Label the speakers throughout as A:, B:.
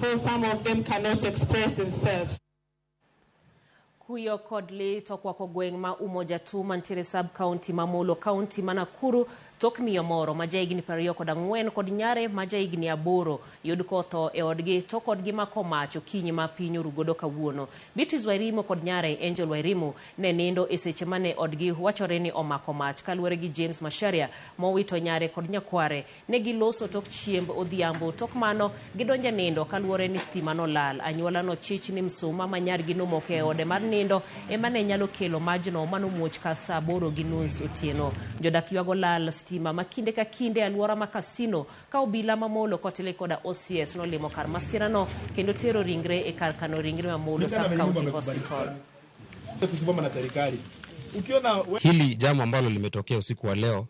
A: because some of them cannot express themselves.
B: Kuyo kodli tokwa kogweng ma Umoja tu mantiere sub kaonti ma Molo kaonti manakuru tok miyo moro ma jahigni 24 kod nyare ma jahigni 8 yud kotho e odgi to kodgi mako mach okinyi ma piny orugodo kawuono. Beatrice Wairimo kod nyare Angel Wairimo ne nindo e seche mane odgi wachore ni omako mach kaluwore gi James Masharia mowito nyare kod nyakware ne giloso tok chiemb odhiambo tok mano gidonja nindo kaluwore ni stima no lal. Anyuola no chich ni msuma ma nyargi nomoke ode mar nindo emane nyalo kelo majno manomuoch ka saa 8:30 otieno. Jodak ywago lal stima makinde ka kinde alwora ma kasino ka obila ma Molo kotele koda OCS no limo kar masira no kendo tero ringre e kar kano ringre ma Molo sub county hospital.
C: Hili jambo ambalo limetokea usiku wa leo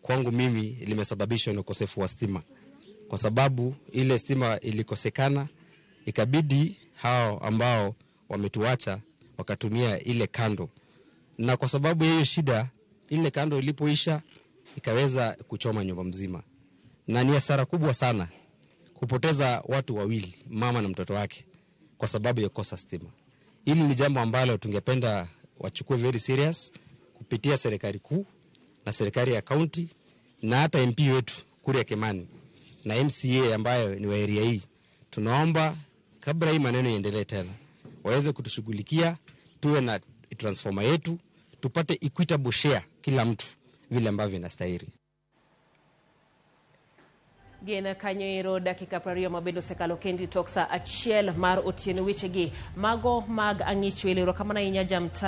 C: kwangu mimi limesababishwa na ukosefu wa stima, kwa sababu ile stima ilikosekana ikabidi hao ambao wametuacha wakatumia ile kando, na kwa sababu hiyo shida ile kando ilipoisha ikaweza kuchoma nyumba mzima, na ni hasara kubwa sana kupoteza watu wawili, mama na mtoto wake, kwa sababu ya kosa stima. Hili ni jambo ambalo tungependa wachukue very serious kupitia serikali kuu na serikali ya county na hata MP wetu Kuria Kimani na MCA ambayo ni wa area hii. Tunaomba kabla hii maneno iendelee tena waweze kutushughulikia, tuwe na transformer yetu, tupate equitable share kila mtu vile ambavyo inastahili.
B: Gena kanyoiro dakika 20 mabedo sekalo kendi toksa achiel mar otieno wechegi mago mag ang'ichwelero kama na inya jamta